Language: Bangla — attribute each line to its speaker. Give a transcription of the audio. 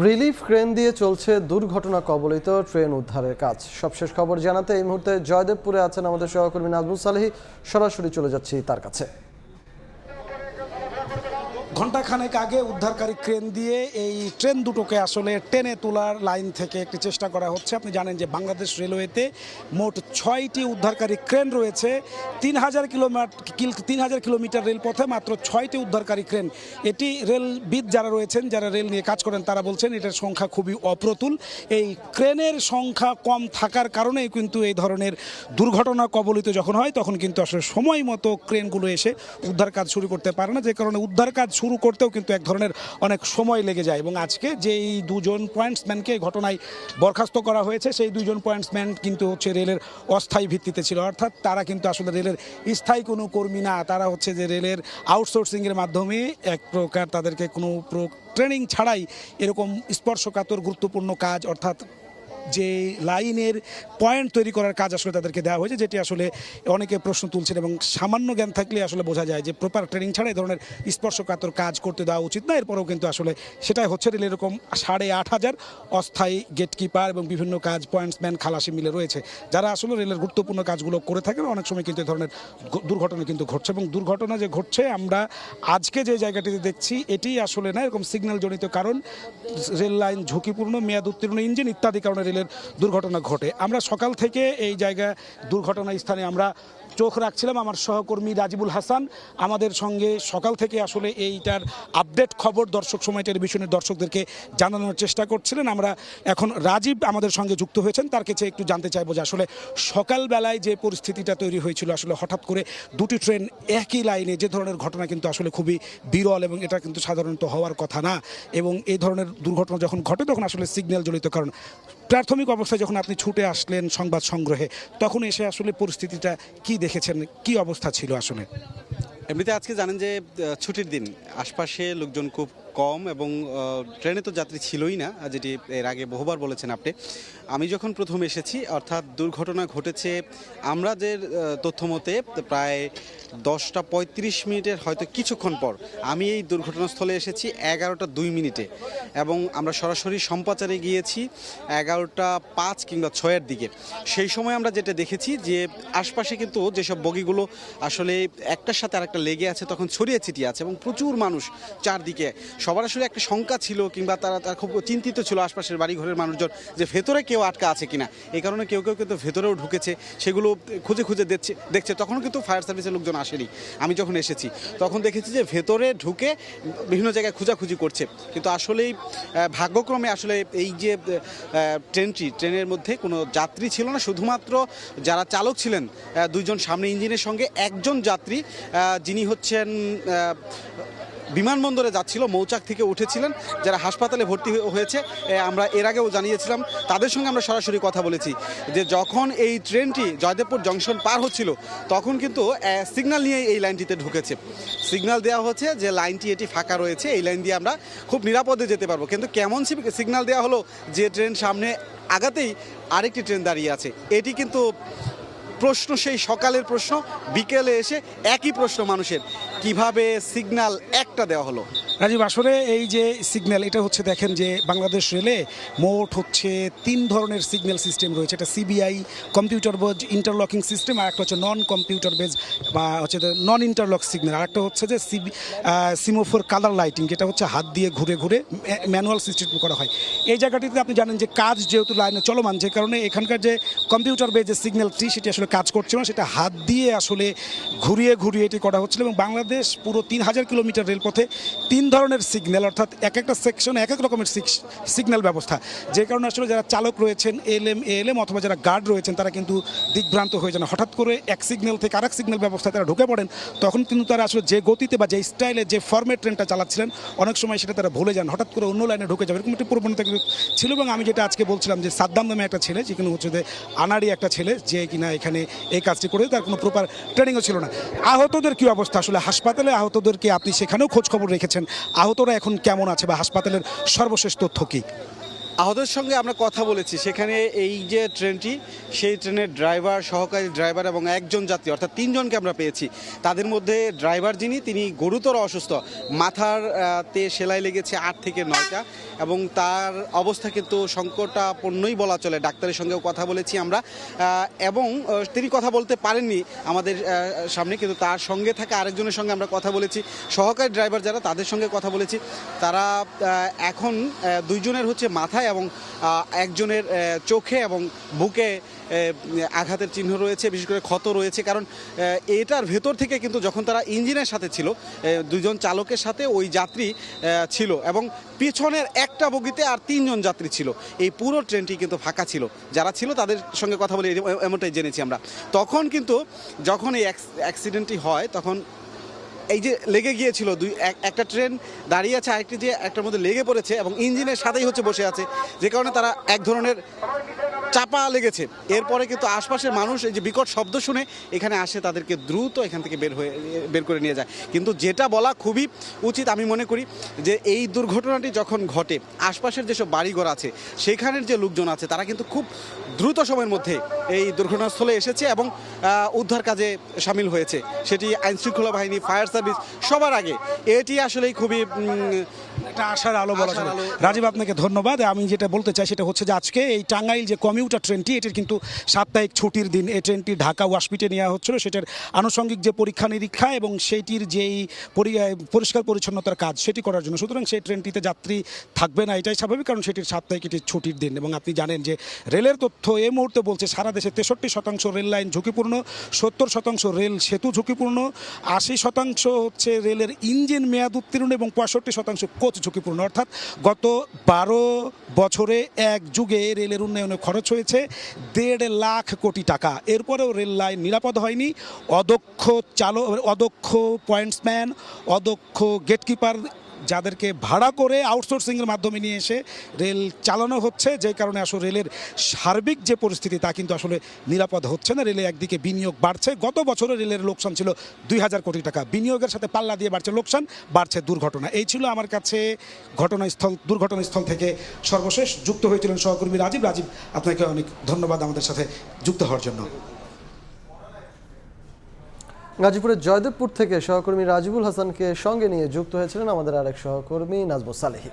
Speaker 1: রিলিফ ক্রেন দিয়ে চলছে দুর্ঘটনা কবলিত ট্রেন উদ্ধারের কাজ। সবশেষ খবর জানাতে এই মুহূর্তে জয়দেবপুরে আছেন আমাদের সহকর্মী নাজমুল সালেহী। সরাসরি চলে যাচ্ছি তার কাছে।
Speaker 2: ঘণ্টাখানেক আগে উদ্ধারকারী ক্রেন দিয়ে এই ট্রেন দুটোকে আসলে টেনে তোলার লাইন থেকে একটি চেষ্টা করা হচ্ছে। আপনি জানেন যে বাংলাদেশ রেলওয়েতে মোট 6টি উদ্ধারকারী ক্রেন রয়েছে। 3000 কিলোমিটার রেলপথে মাত্র 6টি উদ্ধারকারী ক্রেন। এটি রেলবিদ যারা রয়েছেন, যারা রেল নিয়ে কাজ করেন, তারা বলছেন এটার সংখ্যা খুবই অপ্রতুল। এই ক্রেনের সংখ্যা কম থাকার কারণেই কিন্তু এই ধরনের দুর্ঘটনা কবলিত যখন হয় তখন কিন্তু আসলে সময় মতো ক্রেনগুলো এসে উদ্ধার কাজ শুরু করতে পারে না, যে কারণে উদ্ধার কাজ শুরু করতেও কিন্তু এক ধরনের অনেক সময় লেগে যায়। এবং আজকে যে এই দুজন পয়েন্টসম্যানকে ঘটনায় বরখাস্ত করা হয়েছে, সেই দুজন পয়েন্টসম্যান কিন্তু হচ্ছে রেলের অস্থায়ী ভিত্তিতে ছিল, অর্থাৎ তারা কিন্তু আসলে রেলের স্থায়ী কোনো কর্মী না। তারা হচ্ছে যে রেলের আউটসোর্সিংয়ের মাধ্যমে এক প্রকার তাদেরকে কোনো ট্রেনিং ছাড়াই এরকম স্পর্শকাতর গুরুত্বপূর্ণ কাজ, অর্থাৎ যে লাইনের পয়েন্ট তৈরি করার কাজ আসলে তাদেরকে দেওয়া হয়েছে, যেটি আসলে অনেকে প্রশ্ন তুলছেন। এবং সামান্য জ্ঞান থাকলে আসলে বোঝা যায় যে প্রপার ট্রেনিং ছাড়া এই ধরনের স্পর্শকাতর কাজ করতে দেওয়া উচিত না। এরপরেও কিন্তু আসলে সেটাই হচ্ছে। রেল এরকম 8500 অস্থায়ী গেটকিপার এবং বিভিন্ন কাজ পয়েন্টসম্যান খালাসি মিলে রয়েছে, যারা আসলে রেলের গুরুত্বপূর্ণ কাজগুলো করে থাকেন। অনেক সময় কিন্তু এই ধরনের দুর্ঘটনা কিন্তু ঘটছে, এবং দুর্ঘটনা যে ঘটছে আমরা আজকে যে জায়গাটিতে দেখছি এটি আসলে না, এরকম সিগন্যাল জনিত কারণ, রেল লাইন ঝুঁকিপূর্ণ, মেয়াদ উত্তীর্ণ ইঞ্জিন ইত্যাদি কারণে রেলের দুর্ঘটনা ঘটে। আমরা সকাল থেকে এই জায়গা দুর্ঘটনা স্থানে আমরা চোখ রাখছিলাম। আমার সহকর্মী রাজিবুল হাসান আমাদের সঙ্গে সকাল থেকে আসলে এইটার আপডেট খবর দর্শক সময় টেলিভিশনের দর্শকদেরকে জানানোর চেষ্টা করছিলেন। আমরা এখন রাজীব আমাদের সঙ্গে যুক্ত হয়েছেন, তার কাছে একটু জানতে চাইবো যে আসলে সকালবেলায় যে পরিস্থিতিটা তৈরি হয়েছিল, আসলে হঠাৎ করে দুটি ট্রেন একই লাইনে, যে ধরনের ঘটনা কিন্তু আসলে খুবই বিরল এবং এটা কিন্তু সাধারণত হওয়ার কথা না। এবং এই ধরনের দুর্ঘটনা যখন ঘটে তখন আসলে সিগন্যাল জনিত কারণ। প্রাথমিক অবস্থায় যখন আপনি ছুটে আসলেন সংবাদ সংগ্রহে, তখন এসে আসলে পরিস্থিতিটা কি দেখেছেন, কি অবস্থা ছিল আসলে?
Speaker 3: এমনিতে আজকে জানেন যে ছুটির দিন, আশপাশে লোকজন খুব কম এবং ট্রেনে তো যাত্রী ছিলই না, যেটি এর আগে বহুবার বলেছেন আপনি। আমি যখন প্রথম এসেছি, অর্থাৎ দুর্ঘটনা ঘটেছে আমরা যে তথ্য মতে প্রায় 10টা 35 মিনিটের হয়তো কিছুক্ষণ পর আমি এই দুর্ঘটনাস্থলে এসেছি 11টা 2 মিনিটে, এবং আমরা সরাসরি সম্প্রচারে গিয়েছি 11টা 5 কিংবা 6-এর দিকে। সেই সময় আমরা যেটা দেখেছি যে আশপাশে কিন্তু যেসব বগিগুলো আসলে একটার সাথে আরেকটা লেগে আছে, তখন ছড়িয়ে ছিটিয়ে আছে এবং প্রচুর মানুষ চারদিকে। সবার আসলে একটা শঙ্কা ছিল, কিংবা তারা খুব চিন্তিত ছিল আশপাশের বাড়িঘরের মানুষজন যে ভেতরে কেউ আটকা আছে কিনা। এই কারণে কেউ কেউ কিন্তু ভেতরেও ঢুকেছে, সেগুলো খুঁজে খুঁজে দেখছে। তখন কিন্তু ফায়ার সার্ভিসের লোকজন আসেনি। আমি যখন এসেছি তখন দেখেছি যে ভেতরে ঢুকে বিভিন্ন জায়গায় খোঁজাখুঁজি করছে। কিন্তু আসলেই ভাগ্যক্রমে আসলে এই যে ট্রেনের মধ্যে কোনো যাত্রী ছিল না, শুধুমাত্র যারা চালক ছিলেন, দুইজন সামনে ইঞ্জিনের সঙ্গে একজন যাত্রী, যিনি হচ্ছেন বিমানবন্দরে যাচ্ছিল, মৌচাক থেকে উঠেছিলেন, যারা হাসপাতালে ভর্তি হয়েছে। আমরা এর আগেও জানিয়েছিলাম, তাদের সঙ্গে আমরা সরাসরি কথা বলেছি যে যখন এই ট্রেনটি জয়দেবপুর জংশন পার হচ্ছিল তখন কিন্তু সিগন্যাল নিয়ে এই লাইনটিতে ঢুকেছে। সিগন্যাল দেওয়া হচ্ছে যে লাইনটি এটি ফাঁকা রয়েছে, এই লাইন দিয়ে আমরা খুব নিরাপদে যেতে পারবো। কিন্তু কেমন সিগন্যাল দেওয়া হলো যে ট্রেন সামনে আগাতেই আরেকটি ট্রেন দাঁড়িয়ে আছে। এটি কিন্তু প্রশ্ন, সেই সকালের প্রশ্ন, বিকেলে এসে একই প্রশ্ন মানুষের, কিভাবে সিগন্যাল একটা দেওয়া হলো।
Speaker 2: রাজীব, আসলে এই যে সিগন্যাল, এটা হচ্ছে দেখেন যে বাংলাদেশ রেলে মোট হচ্ছে 3 ধরনের সিগন্যাল সিস্টেম রয়েছে। এটা CBI computer base interlocking system, আর একটা হচ্ছে নন কম্পিউটার বেজ বা হচ্ছে নন ইন্টারলক সিগন্যাল, আর একটা হচ্ছে যে সিমোফোর কালার লাইটিং, যেটা হচ্ছে হাত দিয়ে ঘুরে ঘুরে ম্যানুয়াল সিস্টেম করা হয়। এই জায়গাটিতে আপনি জানেন যে কাজ যেহেতু লাইনে চলমান, যে কারণে এখানকার যে কম্পিউটার বেজ যে সিগন্যালটি সেটি আসলে কাজ করছিল না, সেটা হাত দিয়ে আসলে ঘুরিয়ে ঘুরিয়ে এটি করা হচ্ছিল। এবং বাংলাদেশ পুরো 3000 কিলোমিটার রেলপথে 3 ধরনের সিগন্যাল, অর্থাৎ এক একটা সেকশনে এক এক রকমের সিগন্যাল ব্যবস্থা, যে কারণে আসলে যারা চালক রয়েছেন, এএলএম অথবা যারা গার্ড রয়েছেন, তারা কিন্তু দিকভ্রান্ত হয়ে যান। হঠাৎ করে এক সিগন্যাল থেকে আরেক সিগন্যাল ব্যবস্থায় তারা ঢুকে পড়েন, তখন কিন্তু তারা আসলে যে গতিতে বা যে স্টাইলে যে ফর্মেট ট্রেনটা চালাচ্ছিলেন অনেক সময় সেটা তারা ভুলে যান, হঠাৎ করে অন্য লাইনে ঢুকে যাবে, এরকম একটি প্রবণতা ছিল। এবং আমি যেটা আজকে বলছিলাম যে সাদ্দাম নামে একটা ছেলে, যেখানে হচ্ছে যে আনাড়ি একটা ছেলে, যে কিনা এখানে এই কাজটি করে, তার কোনো প্রপার ট্রেনিংও ছিল না। আহতদের কী অবস্থা আসলে? হাসপাতালে আহতদেরকে আপনি সেখানেও খোঁজ খবর রেখেছেন, আহতরা এখন কেমন আছে বা হাসপাতালের সর্বশেষ তথ্য কী?
Speaker 3: আহতদের সঙ্গে আমরা কথা বলেছি। সেখানে এই যে ট্রেনটি, সেই ট্রেনের ড্রাইভার, সহকারী ড্রাইভার এবং একজন যাত্রী, অর্থাৎ 3 জনকে আমরা পেয়েছি। তাদের মধ্যে ড্রাইভার তিনি গুরুতর অসুস্থ, মাথার তে সেলাই লেগেছে 8 থেকে 9টা, এবং তার অবস্থা কিন্তু সংকটাপন্নই বলা চলে। ডাক্তারের সঙ্গেও কথা বলেছি আমরা, এবং তিনি কথা বলতে পারেননি আমাদের সামনে, কিন্তু তার সঙ্গে থাকা আরেকজনের সঙ্গে আমরা কথা বলেছি, সহকারী ড্রাইভার যারা তাদের সঙ্গে কথা বলেছি। তারা এখন দুইজনের হচ্ছে মাথায় এবং একজনের চোখে এবং বুকে আঘাতের চিহ্ন রয়েছে, বিশেষ করে ক্ষত রয়েছে। কারণ এটার ভেতর থেকে কিন্তু যখন তারা ইঞ্জিনের সাথে ছিল, দুজন চালকের সাথে ওই যাত্রী ছিল এবং পিছনের একটা বগিতে আর 3 জন যাত্রী ছিল। এই পুরো ট্রেনটি কিন্তু ফাঁকা ছিল। যারা ছিল তাদের সঙ্গে কথা বলে এমনটাই জেনেছি আমরা। তখন কিন্তু যখন এই অ্যাক্সিডেন্টটি হয় তখন এই যে লেগে গিয়েছিল একটা ট্রেন দাঁড়িয়ে আছে, আরেকটি যে একটার মধ্যে লেগে পড়েছে এবং ইঞ্জিনের সাথেই হচ্ছে বসে আছে, যে কারণে তারা এক ধরনের চাপা লেগেছে। এরপরে কিন্তু আশপাশের মানুষ এই যে বিকট শব্দ শুনে এখানে আসে, তাদেরকে দ্রুত এখান থেকে বের করে নিয়ে যায়। কিন্তু যেটা বলা খুবই উচিত আমি মনে করি যে এই দুর্ঘটনাটি যখন ঘটে, আশপাশের যেসব বাড়িঘর আছে সেখানের যে লোকজন আছে তারা কিন্তু খুব দ্রুত সময়ের মধ্যে এই দুর্ঘটনাস্থলে এসেছে এবং উদ্ধার কাজে সামিল হয়েছে। সেটি আইনশৃঙ্খলা বাহিনী, ফায়ার সার্ভিস সবার আগে। এটি আসলেই খুবই
Speaker 2: একটা আশার আলো বলা চলে। রাজীব, আপনাকে ধন্যবাদ। আমি যেটা বলতে চাই সেটা হচ্ছে যে আজকে এই টাঙ্গাইল যে কমিউটার ট্রেনটি, এটির কিন্তু সাপ্তাহিক ছুটির দিন। এই ট্রেনটি ঢাকা ওয়াশপিটে নেওয়া হচ্ছিল, সেটার আনুষঙ্গিক যে পরীক্ষা নিরীক্ষা এবং সেইটির যেই পরিষ্কার পরিচ্ছন্নতার কাজ সেটি করার জন্য। সুতরাং সেই ট্রেনটিতে যাত্রী থাকবে না, এটাই স্বাভাবিক, কারণ সেটির সাপ্তাহিক এটি ছুটির দিন। এবং আপনি জানেন যে রেলের তথ্য এই মুহূর্তে বলছে সারা দেশে 63% রেল লাইন ঝুঁকিপূর্ণ, 70% রেল সেতু ঝুঁকিপূর্ণ, 80% হচ্ছে রেলের ইঞ্জিন মেয়াদ উত্তীর্ণ এবং 65% কোচ ঝুঁকিপূর্ণ। অর্থাৎ গত 12 বছরে এক যুগে রেলের উন্নয়নে খরচ হয়েছে 1.5 লাখ কোটি টাকা। এরপরেও রেল লাইন নিরাপদ হয়নি। অদক্ষ অদক্ষ পয়েন্টসম্যান, অদক্ষ গেটকিপার যাদেরকে ভাড়া করে আউটসোর্সিংয়ের মাধ্যমে নিয়ে এসে রেল চালানো হচ্ছে, যে কারণে আসলে রেলের সার্বিক যে পরিস্থিতি তা কিন্তু আসলে নিরাপদ হচ্ছে না। রেলে একদিকে বিনিয়োগ বাড়ছে, গত বছরে রেলের লোকসান ছিল 2000 কোটি টাকা, বিনিয়োগের সাথে পাল্লা দিয়ে বাড়ছে লোকসান, বাড়ছে দুর্ঘটনা। এই ছিল আমার কাছে দুর্ঘটনাস্থল থেকে সর্বশেষ। যুক্ত হয়েছিলেন সহকর্মী রাজীব। আপনাকে অনেক ধন্যবাদ আমাদের সাথে যুক্ত হওয়ার জন্য।
Speaker 1: গাজীপুরের জয়দেবপুর থেকে সহকর্মী রাজিবুল হাসানকে সঙ্গে নিয়ে যুক্ত হয়েছিলেন আমাদের আরেক সহকর্মী নাজমুস সালেহী।